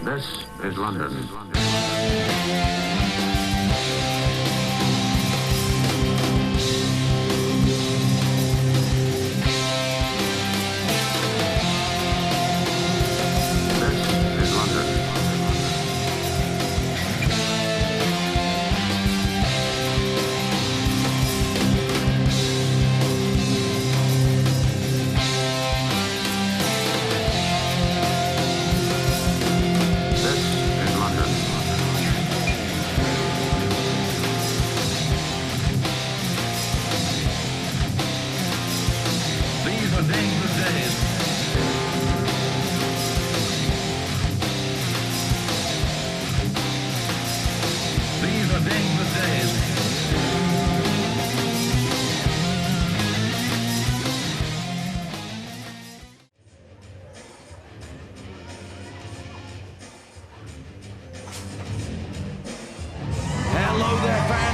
This is London.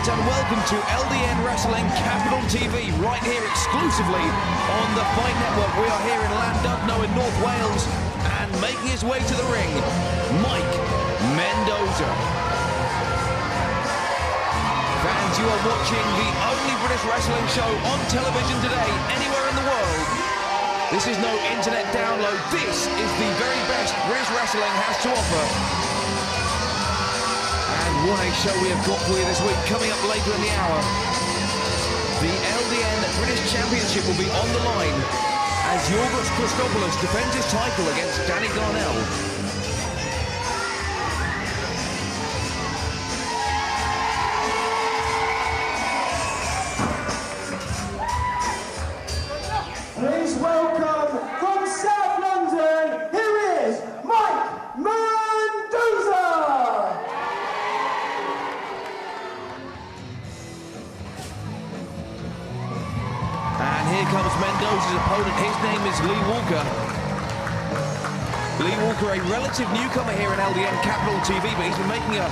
And welcome to LDN Capital TV, right here exclusively on the Fight Network. We are here in Llandudno in North Wales, and making his way to the ring, Mike Mendoza. Fans, you are watching the only British wrestling show on television today, anywhere in the world. This is no internet download. This is the very best British wrestling has to offer. What a show we have got for you this week. Coming up later in the hour, the LDN British Championship will be on the line as Yorghos defends his title against Danny Garnell. Please welcome from South London, here is Mike Mendoza! And here comes Mendoza's opponent. His name is Lee Walker. Lee Walker, a relative newcomer here in LDN Capital TV, but he's been making a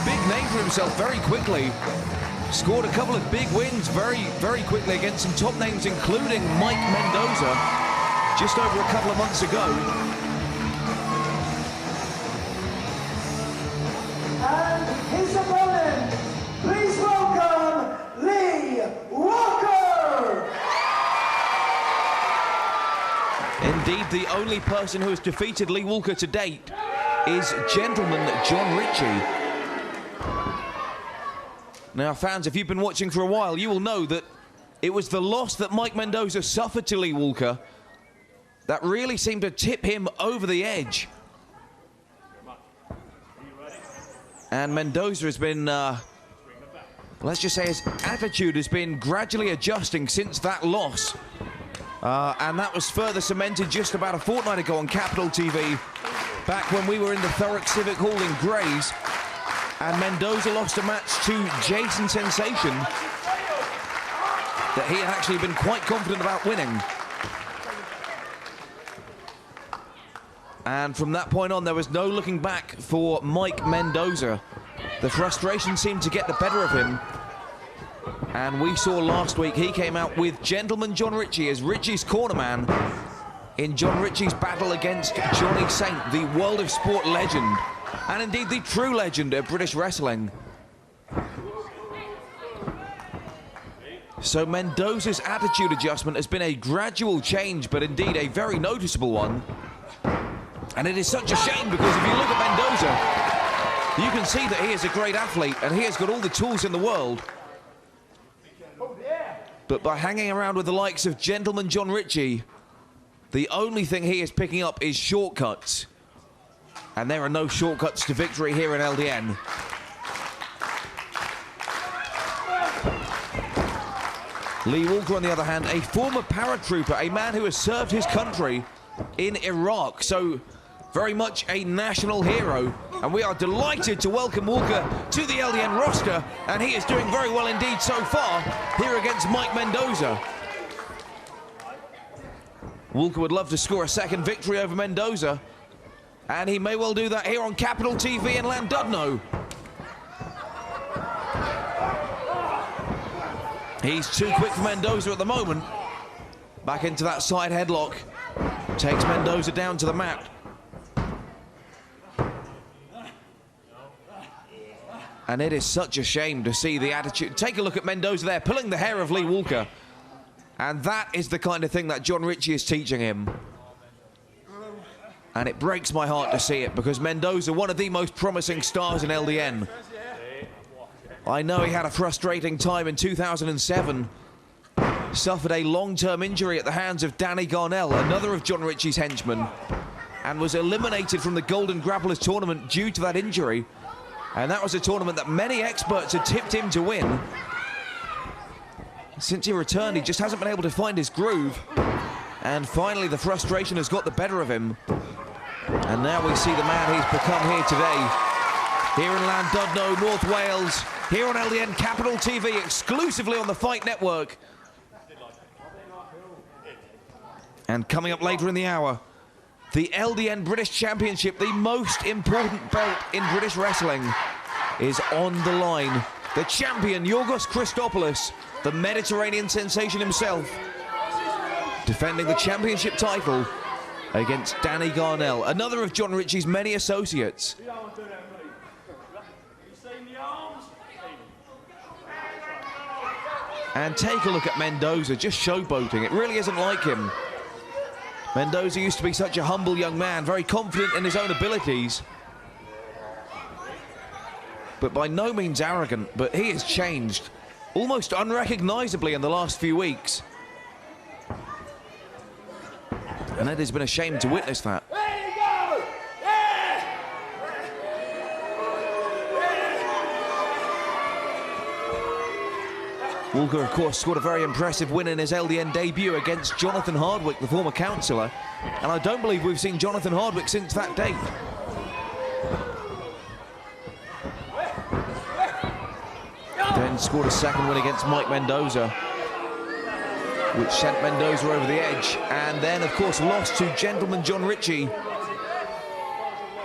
big name for himself very quickly. Scored a couple of big wins very quickly against some top names, including Mike Mendoza, just over a couple of months ago. And his opponent, please welcome Lee Walker! Indeed, the only person who has defeated Lee Walker to date is gentleman John Ritchie. Now, fans, if you've been watching for a while, you will know that it was the loss that Mike Mendoza suffered to Lee Walker that really seemed to tip him over the edge. And Mendoza has been, let's just say his attitude has been gradually adjusting since that loss. And that was further cemented just about a fortnight ago on Capital TV, back when we were in the Thurrock Civic Hall in Grays. And Mendoza lost a match to Jason Sensation that he had actually been quite confident about winning. And from that point on, there was no looking back for Mike Mendoza. The frustration seemed to get the better of him. And we saw last week he came out with gentleman John Ritchie as Ritchie's cornerman in John Ritchie's battle against Johnny Saint, the World of Sport legend. And indeed the true legend of British wrestling. So Mendoza's attitude adjustment has been a gradual change, but indeed a very noticeable one. And it is such a shame, because if you look at Mendoza, you can see that he is a great athlete and he has got all the tools in the world. But by hanging around with the likes of gentleman John Ritchie, the only thing he is picking up is shortcuts. And there are no shortcuts to victory here in LDN. Lee Walker, on the other hand, a former paratrooper, a man who has served his country in Iraq, so very much a national hero. And we are delighted to welcome Walker to the LDN roster, and he is doing very well indeed so far here against Mike Mendoza. Walker would love to score a second victory over Mendoza, and he may well do that here on Capital TV in Llandudno. He's too quick for Mendoza at the moment. Back into that side headlock. Takes Mendoza down to the mat. And it is such a shame to see the attitude. Take a look at Mendoza there, pulling the hair of Lee Walker. And that is the kind of thing that John Ritchie is teaching him. And it breaks my heart to see it, because Mendoza, one of the most promising stars in LDN. I know he had a frustrating time in 2007. Suffered a long-term injury at the hands of Danny Garnell, another of John Ritchie's henchmen, and was eliminated from the Golden Grapplers tournament due to that injury. And that was a tournament that many experts had tipped him to win. Since he returned, he just hasn't been able to find his groove. And finally, the frustration has got the better of him. And now we see the man he's become here today. Here in Llandudno, North Wales, here on LDN Capital TV, exclusively on the Fight Network. And coming up later in the hour, the LDN British Championship, the most important belt in British wrestling, is on the line. The champion, Yorghos Christopoulos, the Mediterranean sensation himself, defending the championship title against Danny Garnell, another of John Ritchie's many associates. And take a look at Mendoza, just showboating. It really isn't like him. Mendoza used to be such a humble young man, very confident in his own abilities, but by no means arrogant. But he has changed almost unrecognizably in the last few weeks. And it has been a shame to witness that. Walker, of course, scored a very impressive win in his LDN debut against Jonathan Hardwick, the former councillor. And I don't believe we've seen Jonathan Hardwick since that date. Then scored a second win against Mike Mendoza, which sent Mendoza over the edge. And then, of course, lost to Gentleman John Ritchie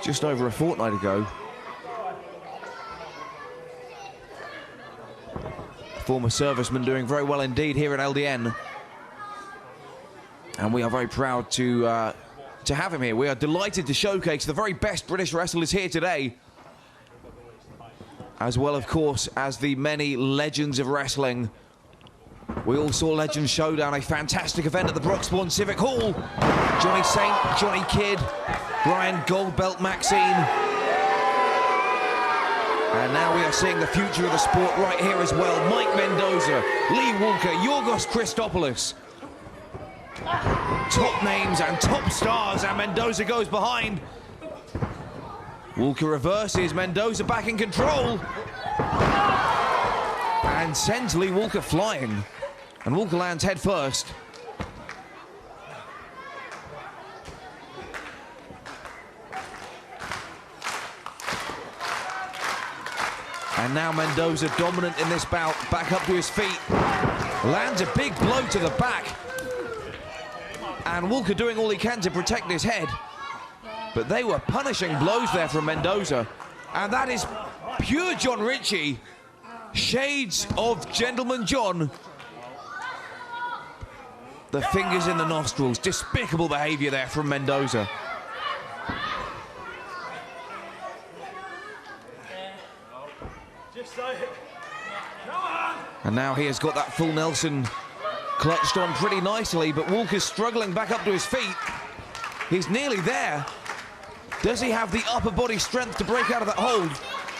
just over a fortnight ago. Former serviceman doing very well indeed here at LDN. And we are very proud to have him here. We are delighted to showcase the very best British wrestlers here today, as well, of course, as the many legends of wrestling. We all saw Legends Showdown, a fantastic event at the Broxbourne Civic Hall. Johnny Saint, Johnny Kidd, Brian Goldbelt Maxine. And now we are seeing the future of the sport right here as well. Mike Mendoza, Lee Walker, Yorghos Christopoulos. Top names and top stars, and Mendoza goes behind. Walker reverses, Mendoza back in control. And sends Lee Walker flying. And Walker lands head first. And now Mendoza dominant in this bout, back up to his feet. Lands a big blow to the back. And Walker doing all he can to protect his head. But they were punishing blows there from Mendoza. And that is pure John Ritchie. Shades of Gentleman John. The fingers in the nostrils. Despicable behavior there from Mendoza. And now he has got that full Nelson clutched on pretty nicely, but Walker's struggling back up to his feet. He's nearly there. Does he have the upper body strength to break out of that hold?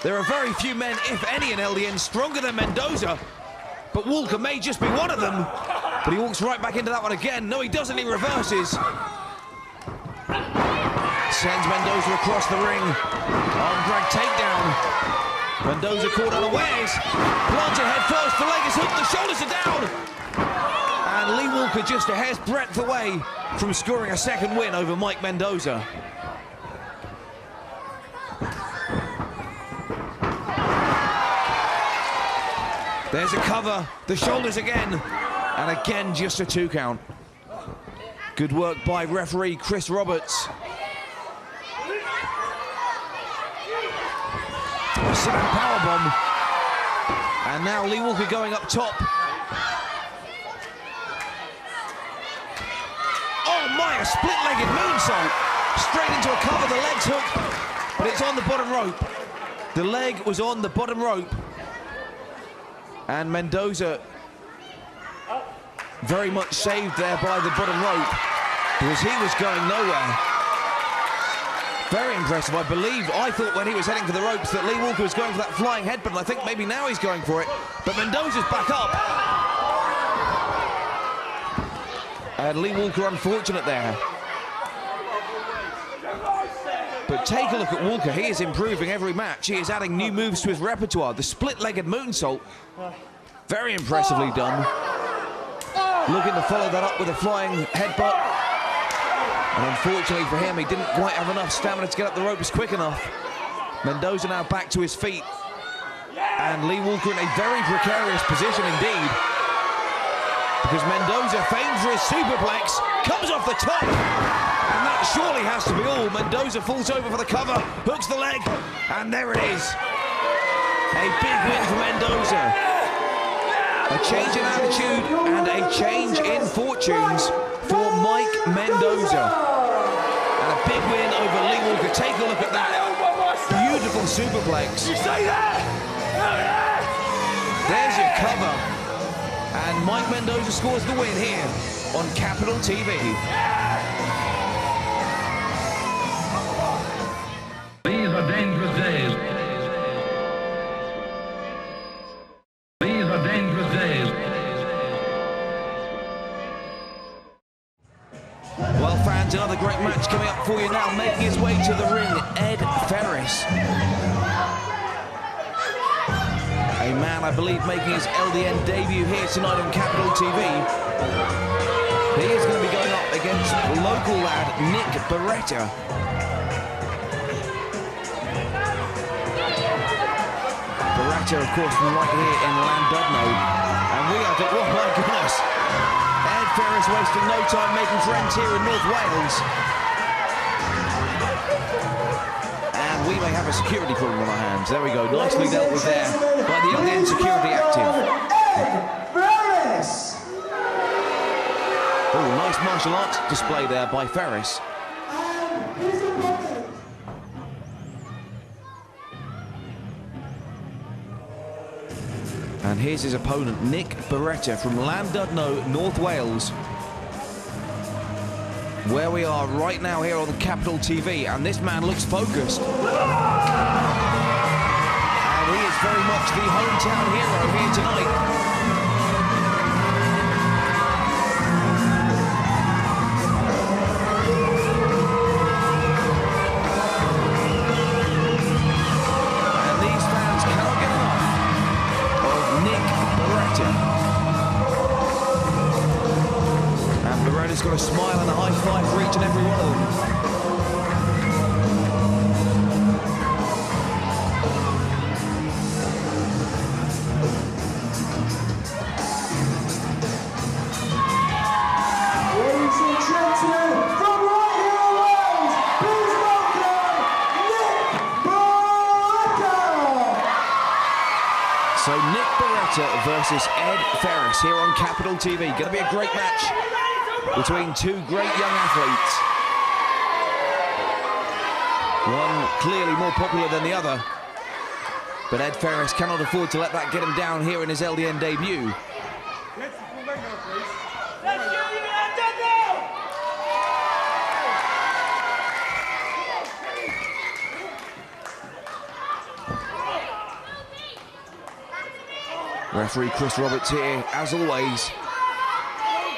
There are very few men, if any, in LDN stronger than Mendoza, but Walker may just be one of them. But he walks right back into that one again. No, he doesn't, he reverses. Sends Mendoza across the ring. Arm drag takedown. Mendoza caught unawares. Planted head first, the leg is hooked, the shoulders are down. And Lee Walker just a hair's breadth away from scoring a second win over Mike Mendoza. There's a cover, the shoulders again, and again just a 2 count. Good work by referee Chris Roberts. Sit-down powerbomb. And now Lee Walker going up top. Oh my, a split-legged moonsault. Straight into a cover, the legs hook, but it's on the bottom rope. The leg was on the bottom rope, and Mendoza very much saved there by the bottom rope because he was going nowhere. Very impressive. I thought when he was heading for the ropes that Lee Walker was going for that flying headbutt, and I think maybe now he's going for it, but Mendoza's back up. And Lee Walker unfortunate there. But take a look at Walker. He is improving every match. He is adding new moves to his repertoire. The split-legged moonsault, very impressively done. Looking to follow that up with a flying headbutt. And unfortunately for him, he didn't quite have enough stamina to get up the ropes quick enough. Mendoza now back to his feet. And Lee Walker in a very precarious position indeed. Because Mendoza, famed for his superplex, comes off the top. And that surely has to be all. Mendoza falls over for the cover, hooks the leg, and there it is. A big win for Mendoza. A change in attitude and a change in fortunes for Mike Mendoza. And a big win over Lee Walker. Take a look at that. Beautiful superplex. You say that? There's your cover. And Mike Mendoza scores the win here on Capital TV. These are dangerous days. These are dangerous days. Well, fans, another great match coming up for you now. Making his way to the ring, Ed Ferris. A man, I believe, making his LDN debut here tonight on Capital TV. He is going to be going up against local lad Nick Baretta. Beretta, of course, from right here in Llandudno. And we are, oh my goodness. Ed Ferris wasting no time making friends here in North Wales. And we may have a security problem on our hands. There we go, nicely dealt with there by the LDN security active. Ed Ferris! Oh, nice martial arts display there by Ferris. And here's his opponent, Nick Baretta from Llandudno, North Wales. Where we are right now here on the Capital TV, and this man looks focused. And he is very much the hometown hero here tonight. And these fans cannot get enough of Nick Baretta. And Beretta's got a smile and a high five for each and every one of them. Ladies and gentlemen, from right here in Wales, please welcome Nick Baretta! So Nick Baretta versus Ed Ferris here on Capital TV. Going to be a great match between two great young athletes. One clearly more popular than the other. But Ed Ferris cannot afford to let that get him down here in his LDN debut. Referee Chris Roberts here, as always,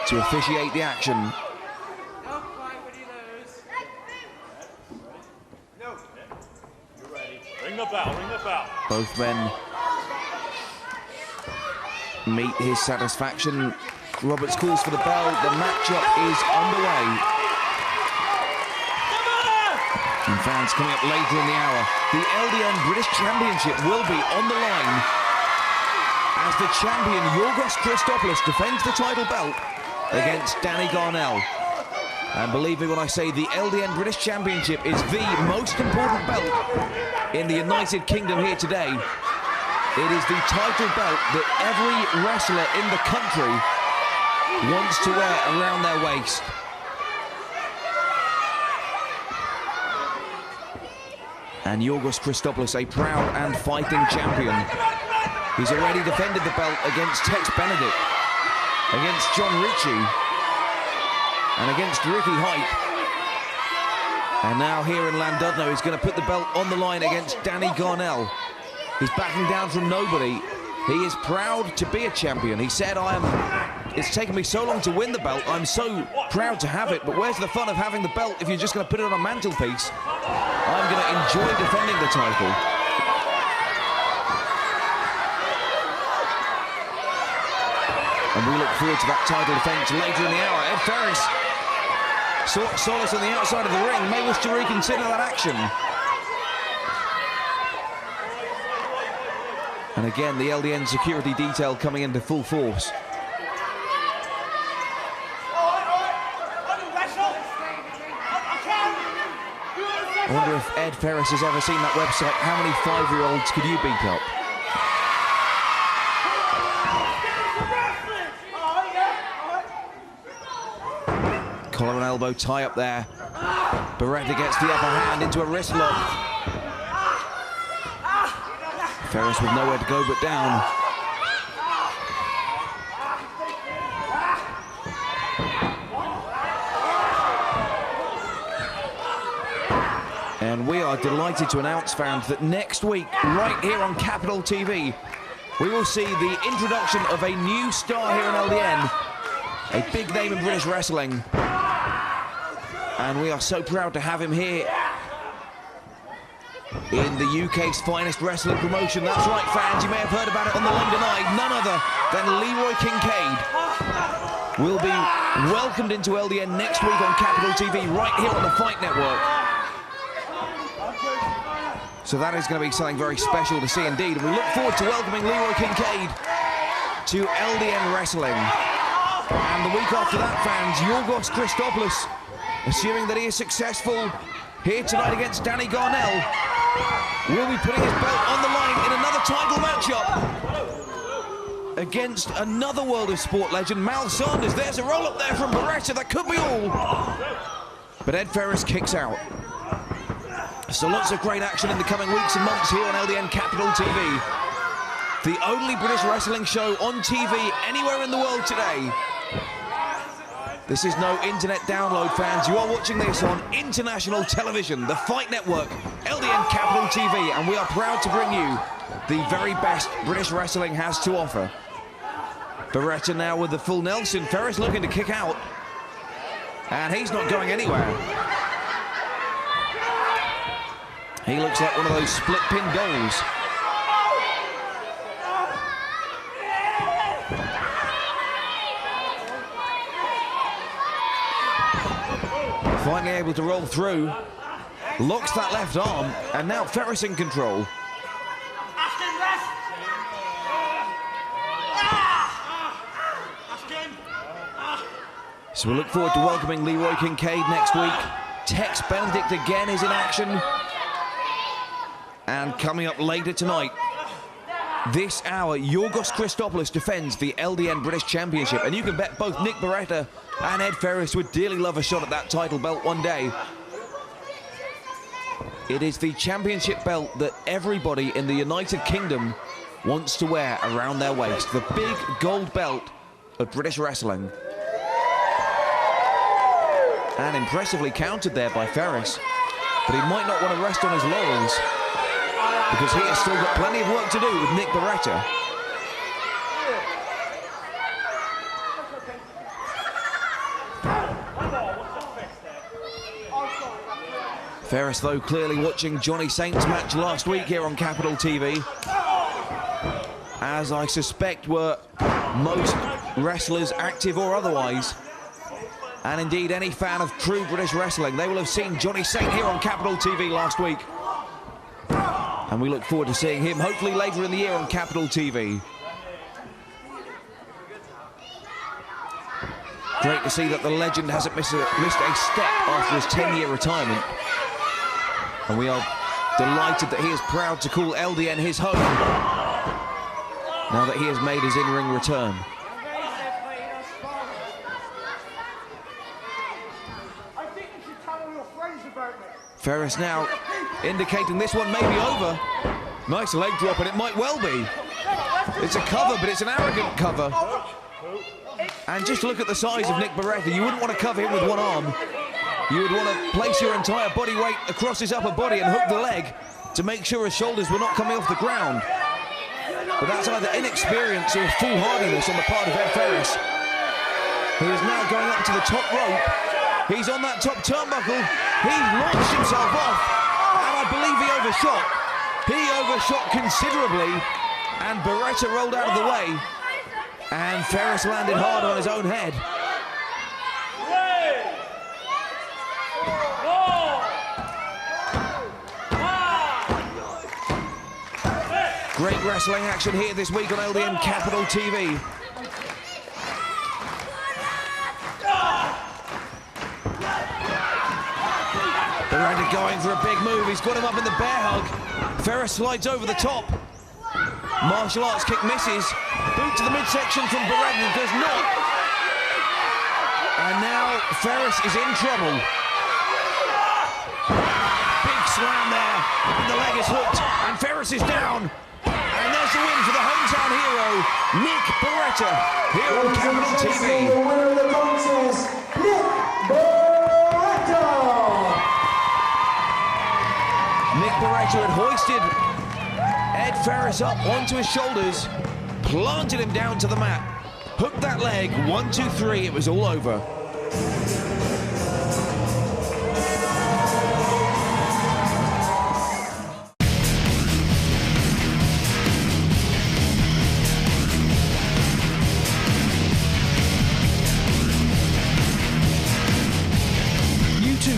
to officiate the action. Ring the bell, ring the bell. Both men meet his satisfaction. Roberts calls for the bell. The matchup is underway. And fans coming up later in the hour. The LDN British Championship will be on the line as the champion Yorghos Christopoulos defends the title belt against Danny Garnell. And believe me when I say the LDN British Championship is the most important belt in the United Kingdom here today. It is the title belt that every wrestler in the country wants to wear around their waist. And Yorghos Christopoulos, a proud and fighting champion. He's already defended the belt against Tex Benedict, against John Ritchie, and against Ricky Hype. And now here in Llandudno, he's going to put the belt on the line against Danny Garnell. He's backing down from nobody. He is proud to be a champion. He said, it's taken me so long to win the belt. I'm so proud to have it, but where's the fun of having the belt if you're just going to put it on a mantelpiece? I'm going to enjoy defending the title. And we look forward to that title defense later in the hour. Ed Ferris sought solace on the outside of the ring, may wish to reconsider that action. And again, the LDN security detail coming into full force. I wonder if Ed Ferris has ever seen that website, How Many 5-Year-Olds Could You Beat Up? Collar and elbow tie up there. Beretta gets the upper hand into a wrist lock. Ferris with nowhere to go but down. And we are delighted to announce, fans, that next week, right here on Capital TV, we will see the introduction of a new star here in LDN, a big name in British wrestling. And we are so proud to have him here in the UK's finest wrestling promotion. That's right, fans, you may have heard about it on the London Eye. None other than Leroy Kincaid will be welcomed into LDN next week on Capital TV, right here on the Fight Network. So that is going to be something very special to see indeed. And we look forward to welcoming Leroy Kincaid to LDN Wrestling. And the week after that, fans, Yorghos Christopoulos, assuming that he is successful here tonight against Danny Garnell, will be putting his belt on the line in another title matchup against another World of Sport legend, Mal Sanders. There's a roll-up there from Beretta. That could be all. But Ed Ferris kicks out. So lots of great action in the coming weeks and months here on LDN Capital TV. The only British wrestling show on TV anywhere in the world today. This is no internet download, fans. You are watching this on international television, the Fight Network, LDN Capital TV, and we are proud to bring you the very best British wrestling has to offer. Beretta now with the full Nelson. Ferris looking to kick out, and he's not going anywhere. He looks like one of those split pin goals. Finally able to roll through, locks that left arm, and now Ferris in control. So we'll look forward to welcoming Leroy Kincaid next week. Tex Benedict again is in action. And coming up later tonight, this hour, Yorghos Christopoulos defends the LDN British Championship. And you can bet both Nick Baretta and Ed Ferris would dearly love a shot at that title belt one day. It is the championship belt that everybody in the United Kingdom wants to wear around their waist. The big gold belt of British wrestling. And impressively countered there by Ferris. But he might not want to rest on his laurels, because he has still got plenty of work to do with Nick Baretta. Ferris, though, clearly watching Johnny Saint's match last week here on Capital TV, as I suspect were most wrestlers, active or otherwise. And indeed, any fan of true British wrestling, they will have seen Johnny Saint here on Capital TV last week. And we look forward to seeing him, hopefully later in the year, on Capital TV. Great to see that the legend hasn't missed a step after his 10-year retirement. And we are delighted that he is proud to call LDN his home, now that he has made his in-ring return. Ferris now indicating this one may be over. Nice leg drop, and it might well be. It's a cover, but it's an arrogant cover. And just look at the size of Nick Baretta. You wouldn't want to cover him with one arm. You would want to place your entire body weight across his upper body and hook the leg to make sure his shoulders were not coming off the ground. But that's either inexperience or foolhardiness on the part of Ferris, who is now going up to the top rope. He's on that top turnbuckle. He launched himself off, and I believe he overshot. He overshot considerably, and Beretta rolled out of the way, and Ferris landed hard on his own head. Great wrestling action here this week on LDN Capital TV. Beretta going for a big move. He's got him up in the bear hug. Ferris slides over the top. Martial arts kick misses. Boot to the midsection from Beretta, does not. And now Ferris is in trouble. Big slam there, and the leg is hooked, and Ferris is down. And there's the win for the hometown hero, Nick Baretta, here on Capital TV. The winner of the contest, Nick Baretta. Nick Baretta had hoisted Ed Ferris up onto his shoulders, planted him down to the mat, hooked that leg, 1, 2, 3, it was all over.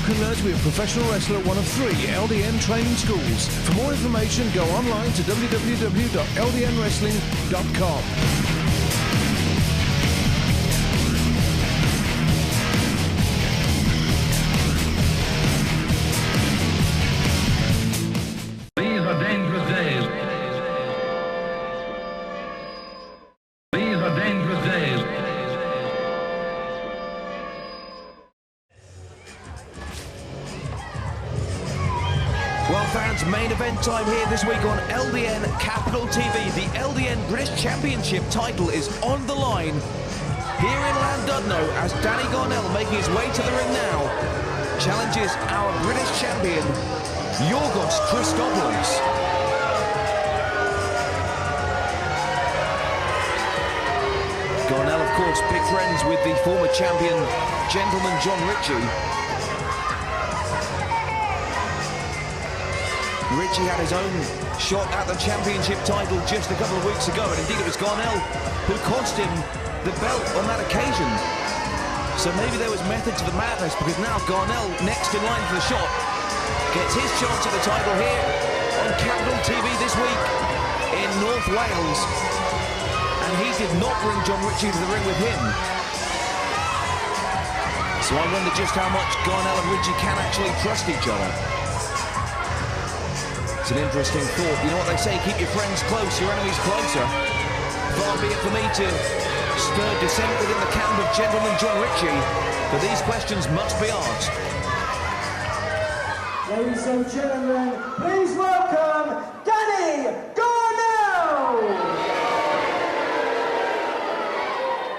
Can learn to be a professional wrestler at one of 3 LDN training schools. For more information, go online to www.ldnwrestling.com. These are dangerous days. These are dangerous days. Well, fans, main event time here this week on LDN Capital TV. The LDN British Championship title is on the line here in Llandudno as Danny Garnell, making his way to the ring now, challenges our British champion, Yorghos Christopoulos. Garnell, of course, big friends with the former champion, Gentleman John Ritchie. Ritchie had his own shot at the championship title just a couple of weeks ago, and indeed it was Garnell who cost him the belt on that occasion. So maybe there was method to the madness, because now Garnell, next in line for the shot, gets his chance at the title here on Capital TV this week in North Wales. And he did not bring John Ritchie to the ring with him. So I wonder just how much Garnell and Ritchie can actually trust each other. It's an interesting thought. You know what they say, keep your friends close, your enemies closer. Far be it for me to stir dissent within the camp of Gentleman John Ritchie, but these questions must be asked. Ladies and gentlemen, please welcome Danny Garnell.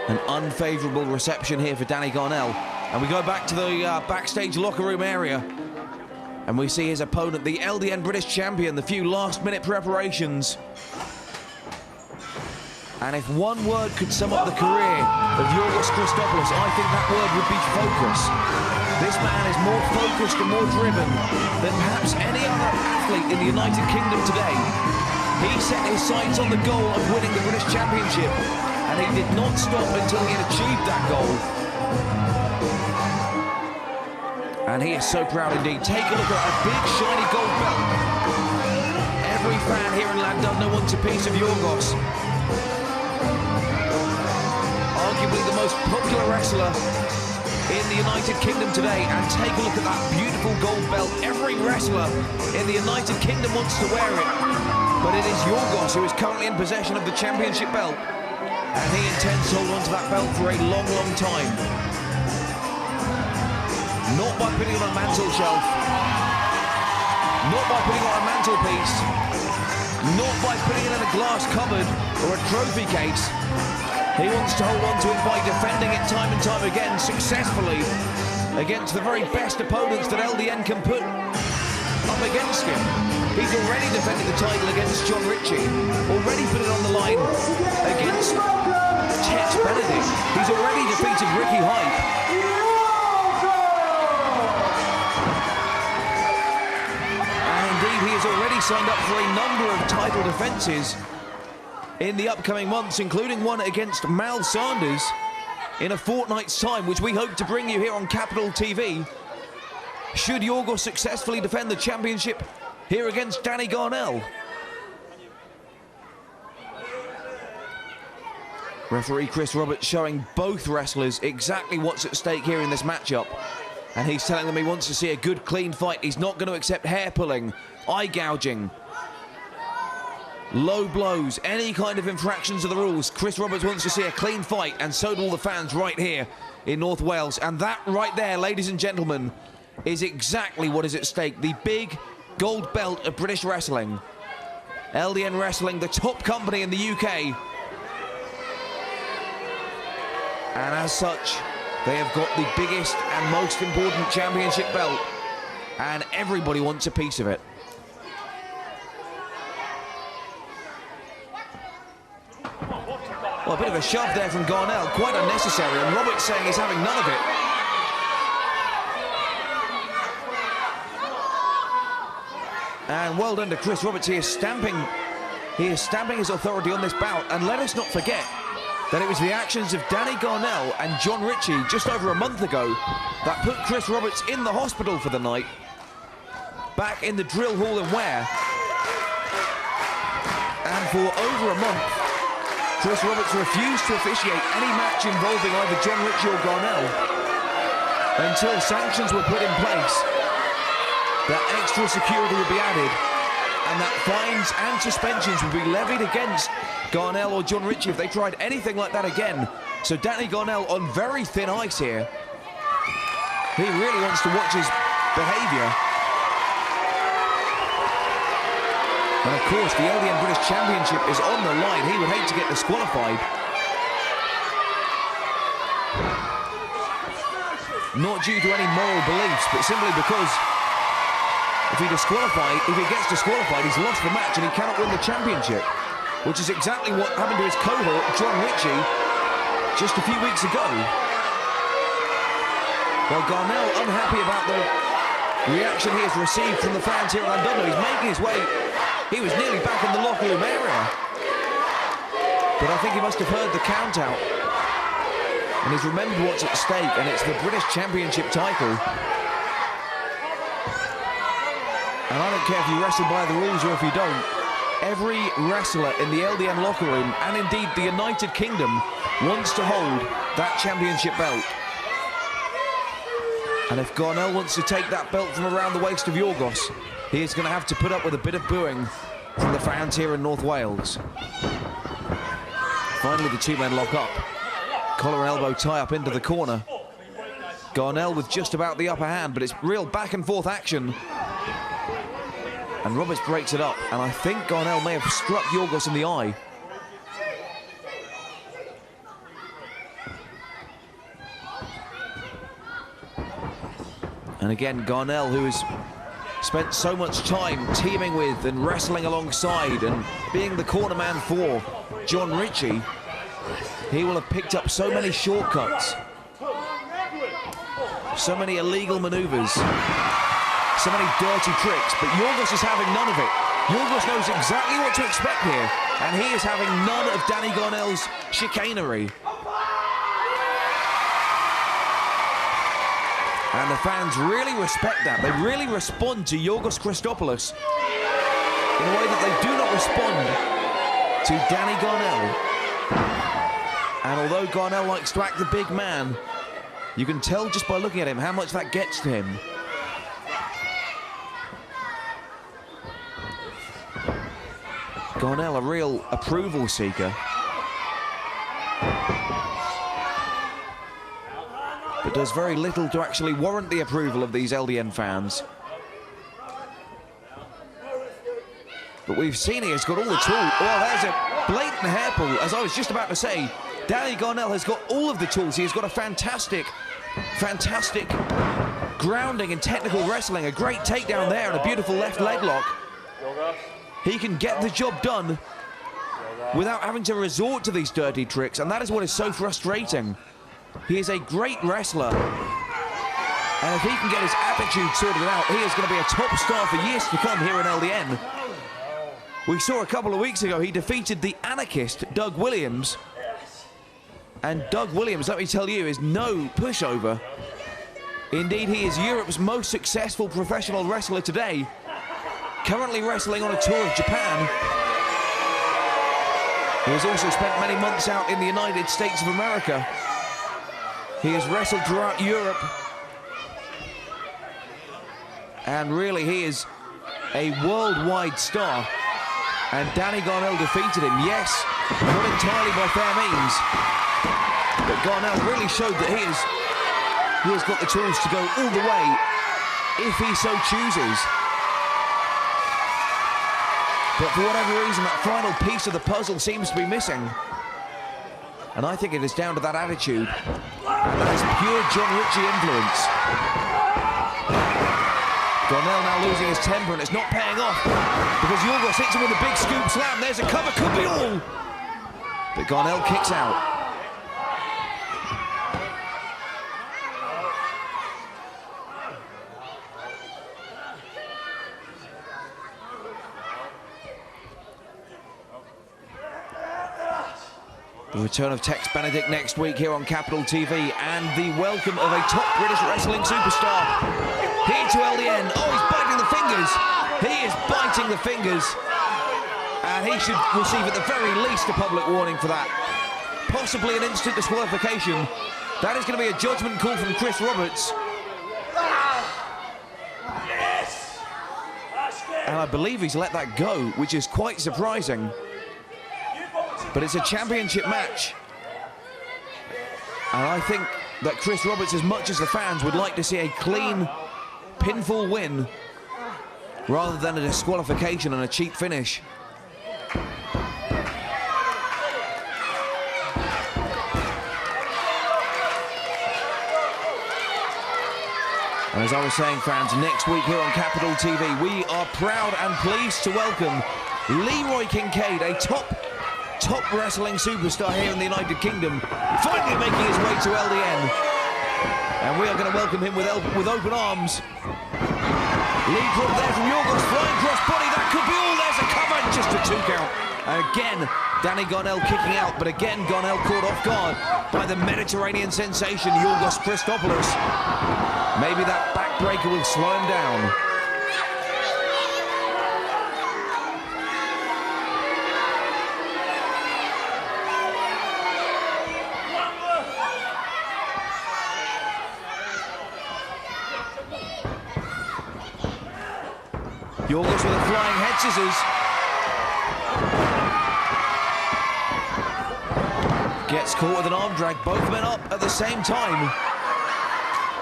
An unfavourable reception here for Danny Garnell. And we go back to the backstage locker room area. And we see his opponent, the LDN British champion, the few last-minute preparations. And if one word could sum up the career of Yorghos Christopoulos, I think that word would be focus. This man is more focused and more driven than perhaps any other athlete in the United Kingdom today. He set his sights on the goal of winning the British Championship, and he did not stop until he had achieved that goal. And he is so proud indeed. Take a look at that big shiny gold belt. Every fan here in Llandudno wants a piece of Yorghos. Arguably the most popular wrestler in the United Kingdom today. And take a look at that beautiful gold belt. Every wrestler in the United Kingdom wants to wear it. But it is Yorghos who is currently in possession of the championship belt. And he intends to hold on to that belt for a long, long time. Not by putting it on a mantle shelf, Not by putting it on a mantelpiece, not by putting it in a glass cupboard or a trophy case. He wants to hold on to it by defending it time and time again successfully against the very best opponents that LDN can put up against him. He's already defended the title against John Ritchie, already put it on the line against Tex Benedict. He's already defeated Ricky Hype. He has already signed up for a number of title defences in the upcoming months, including one against Mal Sanders in a fortnight's time, which we hope to bring you here on Capital TV. Should Yorghos successfully defend the championship here against Danny Garnell? Referee Chris Roberts showing both wrestlers exactly what's at stake here in this matchup. And he's telling them he wants to see a good, clean fight. He's not going to accept hair pulling, eye gouging, low blows, any kind of infractions of the rules. Chris Roberts wants to see a clean fight, and so do all the fans right here in North Wales. And that right there, ladies and gentlemen, is exactly what is at stake. The big gold belt of British wrestling. LDN Wrestling, the top company in the UK. And as such, they have got the biggest and most important championship belt, and everybody wants a piece of it. Well, a bit of a shove there from Garnell, quite unnecessary, and Roberts saying he's having none of it. And well done to Chris Roberts. He is stamping his authority on this bout, and let us not forget that it was the actions of Danny Garnell and John Ritchie just over a month ago that put Chris Roberts in the hospital for the night, back in the drill hall in Ware. And for over a month, Chris Roberts refused to officiate any match involving either John Ritchie or Garnell until sanctions were put in place, that extra security would be added, and that fines and suspensions would be levied against Garnell or John Ritchie if they tried anything like that again. So Danny Garnell on very thin ice here. He really wants to watch his behaviour. And of course, the LDN British Championship is on the line. He would hate to get disqualified. Not due to any moral beliefs, but simply because if he gets disqualified, he's lost the match and he cannot win the championship, which is exactly what happened to his cohort, John Ritchie, just a few weeks ago. Well, Garnell unhappy about the reaction he has received from the fans here at London. He's making his way. He was nearly back in the locker room area, but I think he must have heard the count out, and he's remembered what's at stake, and it's the British Championship title. And I don't care if you wrestle by the rules or if you don't. Every wrestler in the LDN locker room, and indeed the United Kingdom, wants to hold that championship belt. And if Garnell wants to take that belt from around the waist of Yorghos, he is going to have to put up with a bit of booing from the fans here in North Wales. Finally, the two men lock up. Collar and elbow tie up into the corner. Garnell with just about the upper hand, but it's real back and forth action. And Roberts breaks it up, and I think Garnell may have struck Yorghos in the eye. And again, Garnell, who has spent so much time teaming with and wrestling alongside and being the corner man for John Ritchie, he will have picked up so many shortcuts, so many illegal maneuvers, so many dirty tricks, but Yorghos is having none of it. Yorghos knows exactly what to expect here, and he is having none of Danny Garnell's chicanery. And the fans really respect that. They really respond to Yorghos Christopoulos in a way that they do not respond to Danny Garnell. And although Garnell likes to act the big man, you can tell just by looking at him how much that gets to him. Garnell, a real approval seeker. But does very little to actually warrant the approval of these LDN fans. But we've seen he has got all the tools. Well, there's a blatant hair pull. As I was just about to say, Danny Garnell has got all of the tools. He has got a fantastic grounding and technical wrestling. A great takedown there and a beautiful left leg lock. He can get the job done without having to resort to these dirty tricks, and that is what is so frustrating. He is a great wrestler, and if he can get his attitude sorted out, he is going to be a top star for years to come here in LDN. We saw a couple of weeks ago he defeated the anarchist Doug Williams, and Doug Williams, let me tell you, is no pushover. Indeed, he is Europe's most successful professional wrestler today, currently wrestling on a tour of Japan. He has also spent many months out in the United States of America. He has wrestled throughout Europe, and really he is a worldwide star. And Danny Garnell defeated him, yes, not entirely by fair means, but Garnell really showed that he has got the tools to go all the way if he so chooses. But for whatever reason, that final piece of the puzzle seems to be missing. And I think it is down to that attitude. And that is pure John Ritchie influence. Garnell now losing his temper, and it's not paying off because Yorghos hits him with a big scoop slam. There's a cover, could be all. But Garnell kicks out. The return of Tex Benedict next week here on Capital TV, and the welcome of a top British wrestling superstar here to LDN. Oh, he's biting the fingers. He is biting the fingers. And he should receive at the very least a public warning for that. Possibly an instant disqualification. That is going to be a judgment call from Chris Roberts. And I believe he's let that go, which is quite surprising. But it's a championship match. And I think that Chris Roberts, as much as the fans would like to see a clean pinfall win rather than a disqualification and a cheap finish. And as I was saying, fans, next week here on Capital TV, we are proud and pleased to welcome Leroy Kincaid, a top wrestling superstar here in the United Kingdom, finally making his way to LDN. And we are going to welcome him with open arms. Lead drop there from Yorghos, flying cross body, that could be all. There's a cover, just a 2 count. And again, Danny Garnell kicking out, but again, Garnell caught off guard by the Mediterranean sensation, Yorghos Christopoulos. Maybe that backbreaker will slow him down. Yorghos with a flying head scissors. Gets caught with an arm drag, both men up at the same time.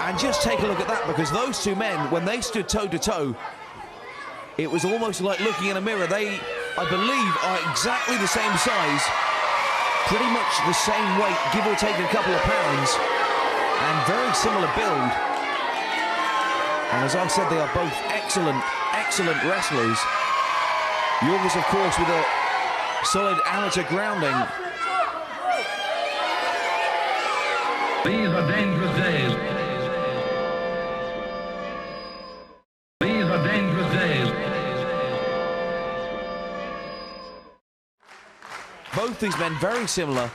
And just take a look at that, because those two men, when they stood toe-to-toe, it was almost like looking in a mirror. They, I believe, are exactly the same size, pretty much the same weight, give or take a couple of pounds, and very similar build. And as I said, they are both excellent wrestlers. Yorghos, of course, with a solid amateur grounding. These are dangerous days. These are dangerous days. Both these men very similar,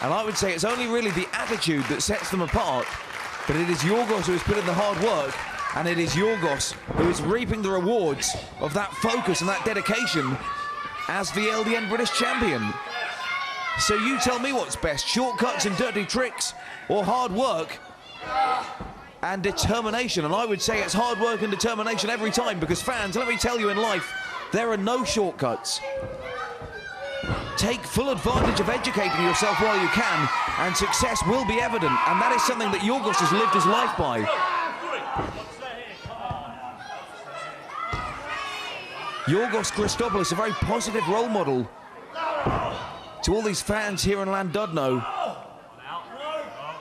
and I would say it's only really the attitude that sets them apart, but it is Yorghos who has put in the hard work, and it is Yorghos who is reaping the rewards of that focus and that dedication as the LDN British champion. So you tell me what's best, shortcuts and dirty tricks, or hard work and determination? And I would say it's hard work and determination every time, because fans, let me tell you, in life, there are no shortcuts. Take full advantage of educating yourself while you can, and success will be evident, and that is something that Yorghos has lived his life by. Yorghos Christopoulos, a very positive role model to all these fans here in Llandudno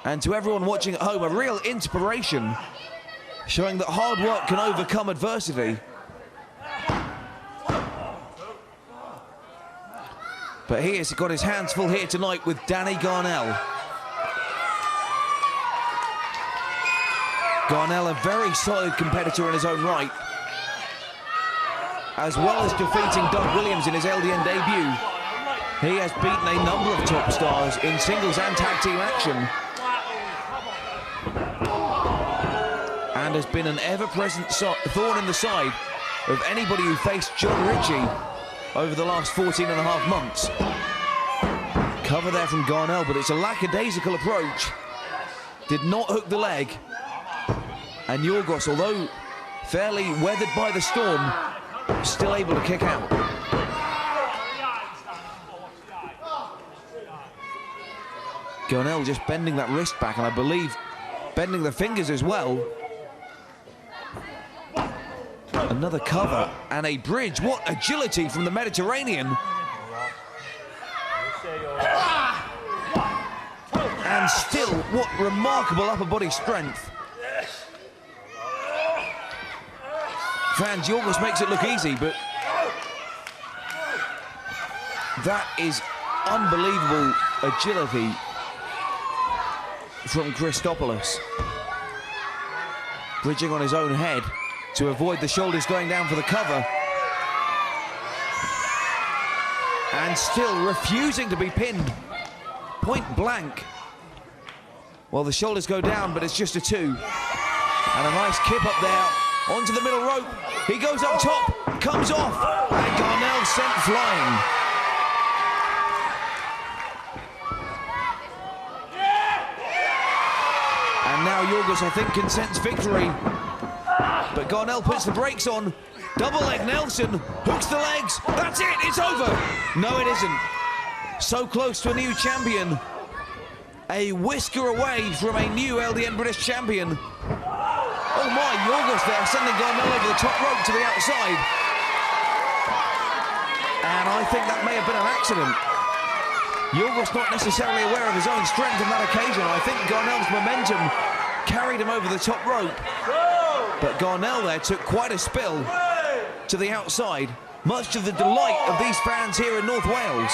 and to everyone watching at home, a real inspiration, showing that hard work can overcome adversity. But he has got his hands full here tonight with Danny Garnell. Garnell, a very solid competitor in his own right, as well as defeating Doug Williams in his LDN debut. He has beaten a number of top stars in singles and tag team action, and has been an ever-present thorn in the side of anybody who faced John Ritchie over the last 14.5 months. Cover there from Garnell, but it's a lackadaisical approach. Did not hook the leg. And Yorghos, although fairly weathered by the storm, still able to kick out. Garnell just bending that wrist back, and I believe bending the fingers as well. Another cover and a bridge. What agility from the Mediterranean. And still, what remarkable upper body strength. Fans, Yorghos makes it look easy, but that is unbelievable agility from Christopoulos. Bridging on his own head to avoid the shoulders going down for the cover. And still refusing to be pinned. Point blank. Well, the shoulders go down, but it's just a 2. And a nice kip up there onto the middle rope. He goes up top, comes off, and Garnell sent flying. And now Yorghos, I think, can sense victory. But Garnell puts the brakes on. Double leg Nelson, hooks the legs. That's it, it's over. No, it isn't. So close to a new champion. A whisker away from a new LDN British champion. Oh my, Yorghos there, sending Garnell over the top rope to the outside. And I think that may have been an accident. Yorghos not necessarily aware of his own strength on that occasion. I think Garnell's momentum carried him over the top rope. But Garnell there took quite a spill to the outside, much to the delight of these fans here in North Wales.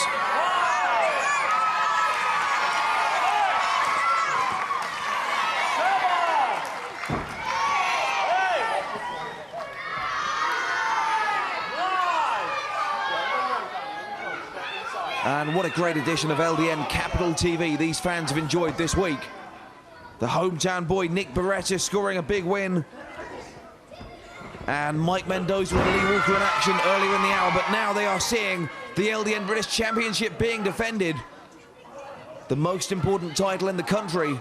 And what a great edition of LDN Capital TV these fans have enjoyed this week. The hometown boy Nick Baretta scoring a big win. And Mike Mendoza and Lee Walker in action earlier in the hour, but now they are seeing the LDN British Championship being defended. The most important title in the country.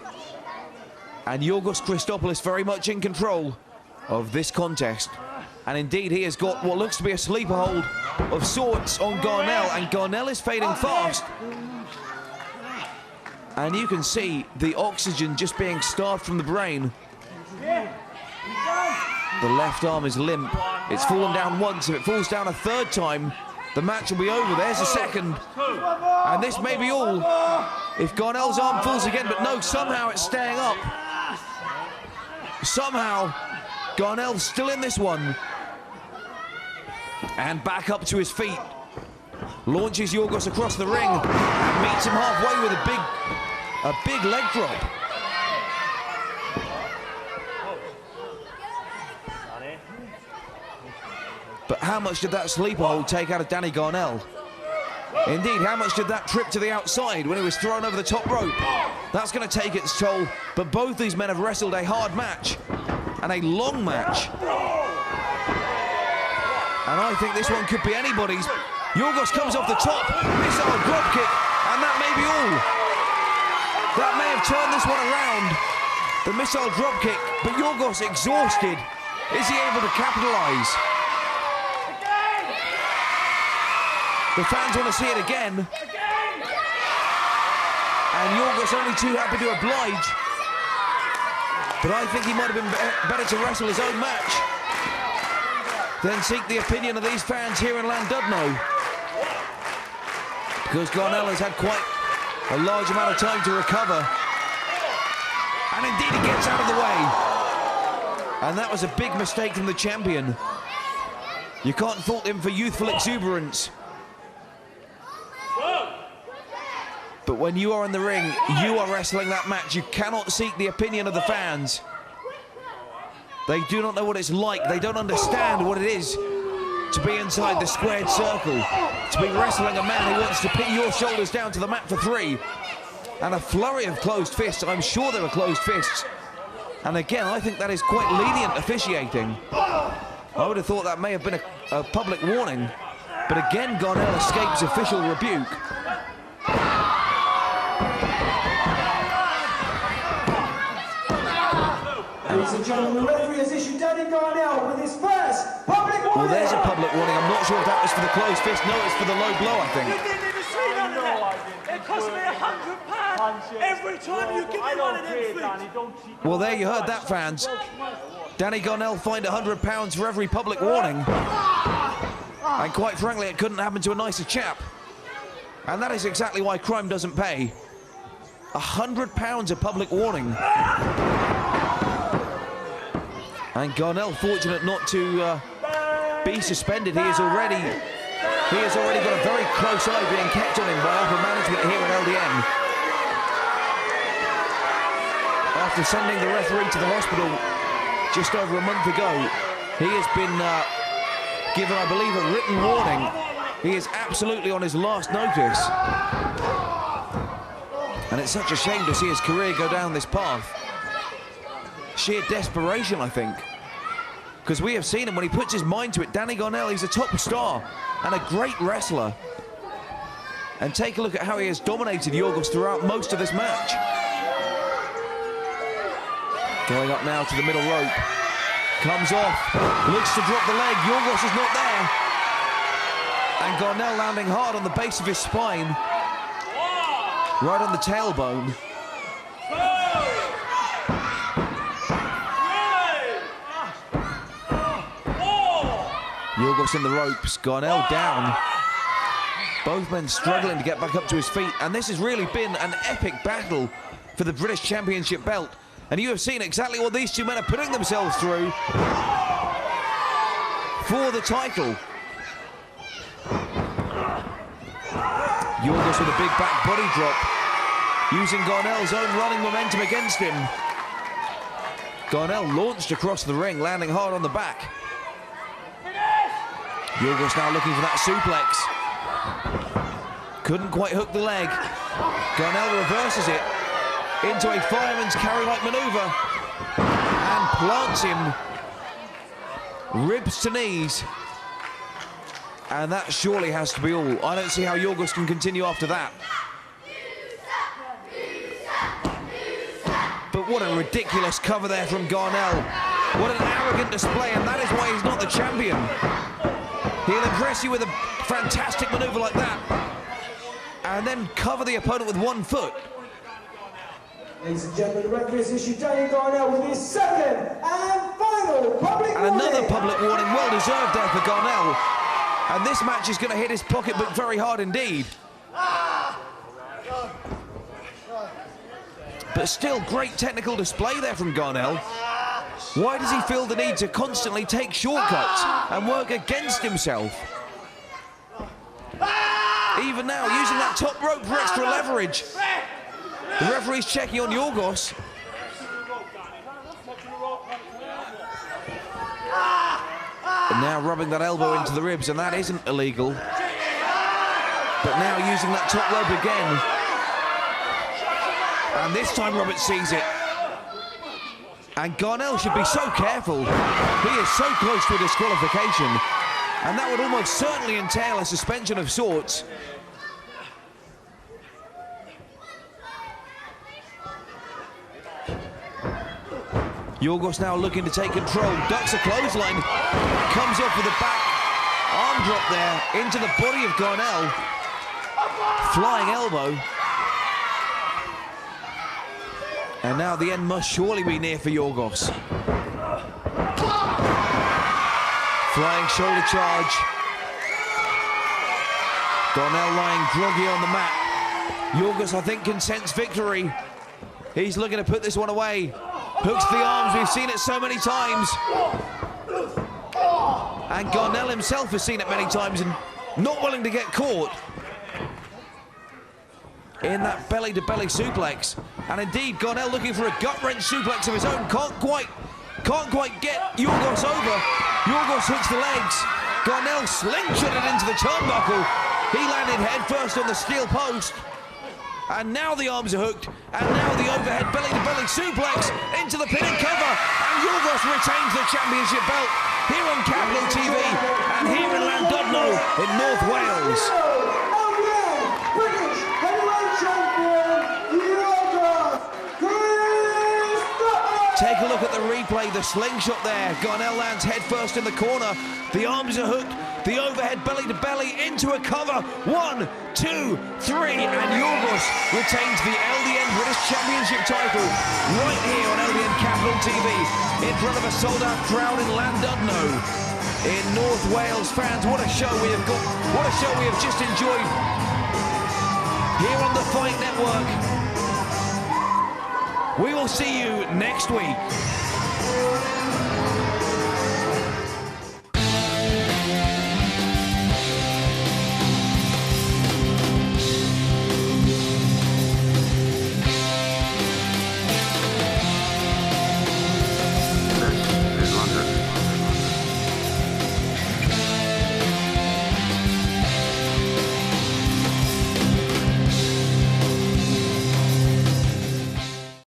And Yorghos Christopoulos very much in control of this contest. And indeed, he has got what looks to be a sleeper hold of sorts on Garnell, and Garnell is fading fast. And you can see the oxygen just being starved from the brain. The left arm is limp. It's fallen down once. If it falls down a third time, the match will be over. There's a second. And this may be all. If Garnell's arm falls again, but no, somehow it's staying up. Somehow, Garnell's still in this one. And back up to his feet. Launches Yorghos across the ring and meets him halfway with a big leg drop. But how much did that sleeper hold take out of Danny Garnell? Indeed, how much did that trip to the outside when he was thrown over the top rope? That's going to take its toll, but both these men have wrestled a hard match and a long match. And I think this one could be anybody's. Yorghos comes off the top, missile drop kick, and that may be all. That may have turned this one around. The missile drop kick, but Yorghos exhausted. Is he able to capitalise? The fans want to see it again. And Yorghos only too happy to oblige. But I think he might have been better to wrestle his own match. then seek the opinion of these fans here in Llandudno. Because Garnell has had quite a large amount of time to recover. And indeed he gets out of the way. And that was a big mistake from the champion. You can't fault him for youthful exuberance. But when you are in the ring, you are wrestling that match. You cannot seek the opinion of the fans. They do not know what it's like. They don't understand what it is to be inside the squared circle, to be wrestling a man who wants to pin your shoulders down to the mat for 3. And a flurry of closed fists. I'm sure there were closed fists. And again, I think that is quite lenient officiating. I would have thought that may have been a public warning. But again, Garnell escapes official rebuke. Ladies and gentlemen, the referee has issued Danny Garnell with his first public warning. Well, there's a public warning. I'm not sure if that was for the closed fist. No, it's for the low blow, I think. You didn't even see none of that. It cost me £100 every time you give me one of them things. Well, there you heard that, fans. Danny Garnell fined £100 for every public warning. And quite frankly, it couldn't happen to a nicer chap. And that is exactly why crime doesn't pay. £100 a public warning. And Garnell, fortunate not to be suspended. He has already got a very close eye being kept on him by upper management here at LDN. After sending the referee to the hospital just over a month ago, he has been given, I believe, a written warning. He is absolutely on his last notice. And it's such a shame to see his career go down this path. Sheer desperation, I think. Because we have seen him when he puts his mind to it. Danny Garnell, he's a top star and a great wrestler. And take a look at how he has dominated Yorghos throughout most of this match. Going up now to the middle rope. Comes off, looks to drop the leg. Yorghos is not there. And Garnell landing hard on the base of his spine. Right on the tailbone. Yorghos in the ropes, Garnell down. Both men struggling to get back up to his feet. And this has really been an epic battle for the British Championship belt. And you have seen exactly what these two men are putting themselves through for the title. Yorghos with a big back body drop, using Garnell's own running momentum against him. Garnell launched across the ring, landing hard on the back. Yorghos now looking for that suplex. Couldn't quite hook the leg. Garnell reverses it into a fireman's carry-like maneuver and plants him ribs to knees. And that surely has to be all. I don't see how Yorghos can continue after that. But what a ridiculous cover there from Garnell. What an arrogant display, and that is why he's not the champion. He'll impress you with a fantastic maneuver like that and then cover the opponent with 1 foot. Ladies and gentlemen, the referee has issued Danny Garnell with his second and final public warning. And another public warning, well deserved there for Garnell. And this match is going to hit his pocketbook very hard indeed. But still, great technical display there from Garnell. Why does he feel the need to constantly take shortcuts and work against himself? Even now, using that top rope for extra leverage. The referee's checking on Yorghos. And now rubbing that elbow into the ribs, and that isn't illegal. But now using that top rope again. And this time Robert sees it. And Garnell should be so careful. He is so close to a disqualification. And that would almost certainly entail a suspension of sorts. Yorghos now looking to take control. Ducks a clothesline. Comes off with a back arm drop there into the body of Garnell. Flying elbow. And now the end must surely be near for Yorghos. Flying shoulder charge. Garnell lying groggy on the mat. Yorghos, I think, can sense victory. He's looking to put this one away. Hooks the arms, we've seen it so many times. And Garnell himself has seen it many times and not willing to get caught in that belly-to-belly suplex. And indeed, Garnell looking for a gut-wrench suplex of his own. Can't quite get Yorghos over. Yorghos hooks the legs. Garnell slingshotted into the turnbuckle. He landed headfirst on the steel post. And now the arms are hooked. And now the overhead belly-to-belly suplex into the pin and cover. And Yorghos retains the championship belt here on Capital TV and here in Llandudno in North Wales. LDN British Heavyweight Champion, Yorghos. Take a look at the replay, the slingshot there. Garnell lands headfirst in the corner. The arms are hooked. The overhead belly-to-belly into a cover. 1, 2, 3, and Yorghos retains the LDN British Championship title right here on LDN Capital TV in front of a sold-out crowd in Llandudno in North Wales. Fans, what a show we have got. What a show we have just enjoyed here on the Fight Network. We will see you next week.